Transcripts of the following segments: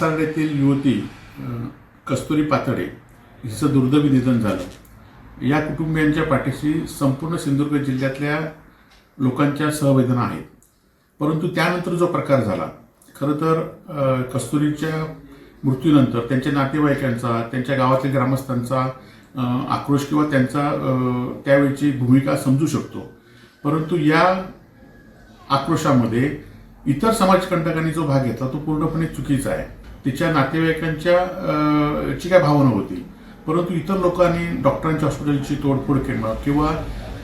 कासार्डेतील युवती कस्तुरी पातळे हिचं दुर्दैवी निधन झालं। या कुटुंबियांच्या पाठीशी संपूर्ण सिंधुदुर्ग जिल्ह्यातल्या लोकांच्या सहवेदना आहेत। परंतु त्यानंतर जो प्रकार झाला, खरं तर कस्तुरीच्या मृत्यूनंतर त्यांच्या नातेवाईकांचा, त्यांच्या गावातील ग्रामस्थांचा आक्रोश किंवा त्यांचा त्यावेळची भूमिका समजू शकतो। परंतु या आक्रोशामध्ये इतर समाजकंटकांनी जो भाग घेतला तो पूर्णपणे चुकीचा आहे। तिच्या नातेवाईकांच्या ची काय भावना होती, परंतु इतर लोकांनी डॉक्टरांच्या हॉस्पिटलची तोडफोड करणं किंवा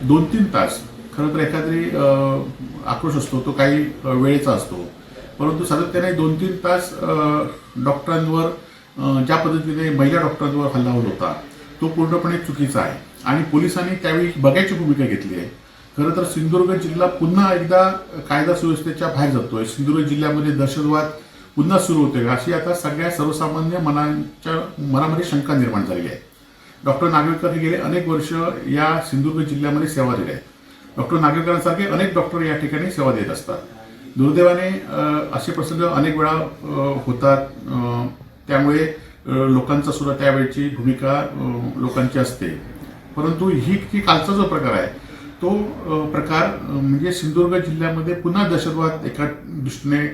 2-3 तास, खरं तर एखादी आक्रोश असतो तो काही वेळेचा असतो, परंतु सातत्याने 2-3 तास डॉक्टरांवर ज्या पद्धतीने महिला डॉक्टरांवर हल्ला होत होता तो पूर्णपणे चुकीचा आहे आणि पोलिसांनी त्यावेळी बघायची भूमिका घेतली आहे। खरं तर सिंधुदुर्ग जिल्हा पुन्हा एकदा कायदा सुव्यवस्थेच्या बाहेर जातोय। सिंधुदुर्ग जिल्ह्यामध्ये दहशतवाद पुन्हा सुरू होतोय अशी आता सगळ्या सर्वसामान्य मनामध्ये शंका निर्माण झालेली आहे। डॉक्टर नागवेकर हे गेले अनेक वर्ष या सिंधुदुर्ग जिल्ह्यामध्ये सेवा दिली आहे। डॉक्टर नागवेकरांसारखे अनेक डॉक्टर या ठिकाणी सेवा देत असतात। दुर्दैवाने असे प्रसंग अनेक वेळा होतात, त्यामुळे लोकांचा सुद्धा त्यावेळची भूमिका लोकांची असते। परंतु ही कालचा जो प्रकार आहे तो प्रकार म्हणजे सिंधुदुर्ग जिल्ह्यामध्ये पुन्हा दहशतवाद एका दृष्टीने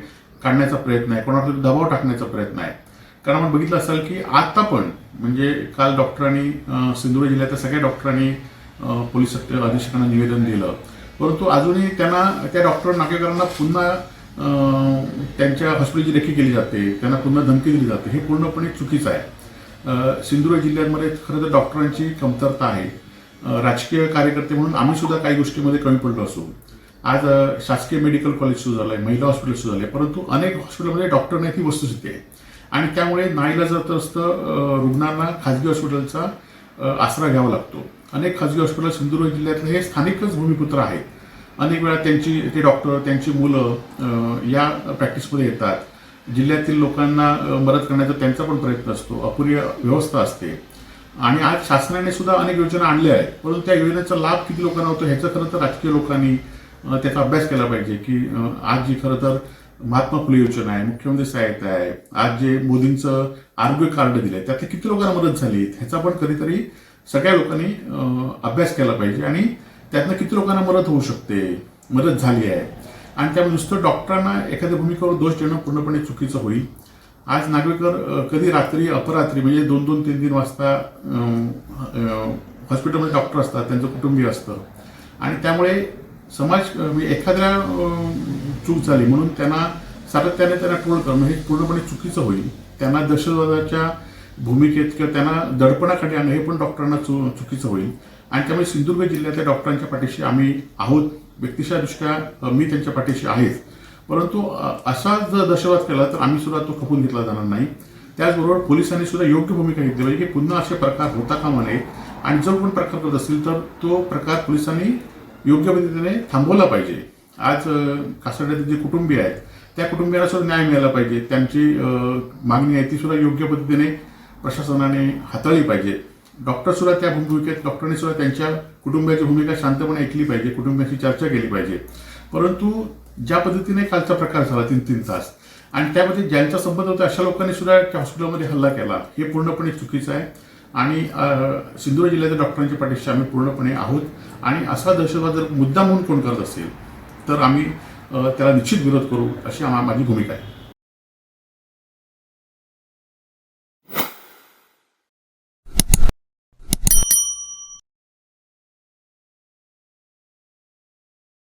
काढण्याचा प्रयत्न आहे, कोणावर दबाव टाकण्याचा प्रयत्न आहे। कारण आपण बघितलं असाल की आता पण म्हणजे काल डॉक्टरांनी सिंधुदुर्ग जिल्ह्यातल्या सगळ्या डॉक्टरांनी पोलीस अधीक्षकांना निवेदन दिलं, परंतु अजूनही त्यांना त्या डॉक्टर नागवेकरांना पुन्हा त्यांच्या हॉस्पिटलची रेखी केली जाते, त्यांना पुन्हा धमकी दिली जाते। हे पूर्णपणे चुकीचं आहे। सिंधुदुर्ग जिल्ह्यामध्ये खरं तर डॉक्टरांची कमतरता आहे। राजकीय कार्यकर्ते म्हणून आम्ही सुद्धा काही गोष्टीमध्ये कमी पडलो असू। आज शासकीय मेडिकल कॉलेज सुरू झालंय, महिला हॉस्पिटल सुरू झाले, परंतु अनेक हॉस्पिटलमध्ये डॉक्टर नाही ही वस्तुस्थिती आहे आणि त्यामुळे नाईलाजास्तव रुग्णांना खाजगी हॉस्पिटलचा आसरा घ्यावा लागतो। अनेक खाजगी हॉस्पिटल सिंधुदुर्ग जिल्ह्यातले हे स्थानिकच भूमिपुत्र आहेत। अनेक वेळा ते डॉक्टर, त्यांची मुलं या प्रॅक्टिसमध्ये येतात। जिल्ह्यातील लोकांना मदत करण्याचा त्यांचा पण प्रयत्न असतो, अपुरी व्यवस्था असते आणि आज शासनाने सुद्धा अनेक योजना आणल्या आहेत, परंतु त्या योजनेचा लाभ किती लोकांना होतो ह्याचा खरं तर राजकीय लोकांनी त्याचा अभ्यास केला पाहिजे। की आज जी खरं तर महात्मा फुले योजना आहे, मुख्यमंत्री सहायता आहे, आज जे मोदींचं आरोग्य कार्ड दिलंय त्यातले किती लोकांना मदत झाली ह्याचा पण कधीतरी सगळ्या लोकांनी अभ्यास केला पाहिजे आणि त्यातनं किती लोकांना मदत होऊ शकते, मदत झाली आहे। आणि त्यामुळे नुसतं डॉक्टरांना एखाद्या भूमिकेवर दोष देणं पूर्णपणे चुकीचं होईल। आज नागवेकर कधी रात्री अपरात्री म्हणजे 2-3 वाजता हॉस्पिटलमध्ये डॉक्टर असतात, त्यांचं कुटुंबीय असतं आणि त्यामुळे समाज एखाद्या चूक झाली म्हणून त्यांना सातत्याने ट्रोल करणं हे पूर्णपणे चुकीचं होईल। त्यांना दहशतवादाच्या भूमिकेत किंवा त्यांना दडपणाखाली आणणं हे पण डॉक्टरांना चुकीचं होईल आणि त्यामुळे सिंधुदुर्ग जिल्ह्यातल्या डॉक्टरांच्या पाठीशी आम्ही आहोत। व्यक्तिशः दृष्ट्या मी त्यांच्या पाठीशी आहेच, परंतु असा जर दहशतवाद केला तर आम्ही सुद्धा तो खपून घेतला जाणार नाही। त्याचबरोबर पोलिसांनी सुद्धा योग्य भूमिका घेतली पाहिजे की पुन्हा असे प्रकार होता कामा नये आणि जर कोण प्रकार करत असतील तर तो प्रकार पोलिसांनी योग्य पद्धतीने थांबवला पाहिजे। आज कासार्ड्यातील जे कुटुंबीय आहेत त्या कुटुंबियांना सुद्धा न्याय मिळाला पाहिजे। त्यांची मागणी आहे ती सुद्धा योग्य पद्धतीने प्रशासनाने हाताळली पाहिजे। डॉक्टर सुद्धा त्या भूमिकेत, डॉक्टरांनी सुद्धा त्यांच्या कुटुंबियाची भूमिका शांतपणे ऐकली पाहिजे, कुटुंबियांशी चर्चा केली पाहिजे। परंतु ज्या पद्धतीने कालचा प्रकार झाला 3-3 तास आणि त्यामध्ये ज्यांचा संबंध होता अशा लोकांनी सुद्धा त्या हॉस्पिटलमध्ये हल्ला केला हे पूर्णपणे चुकीचं आहे आणि सिंधुदुर्ग जिल्ह्याच्या डॉक्टरांच्या पाठीशी आम्ही पूर्णपणे आहोत आणि असा दहशतवाद जर मुद्दा म्हणून कोण करत असेल तर आम्ही त्याला निश्चित विरोध करू अशी माझी भूमिका आहे।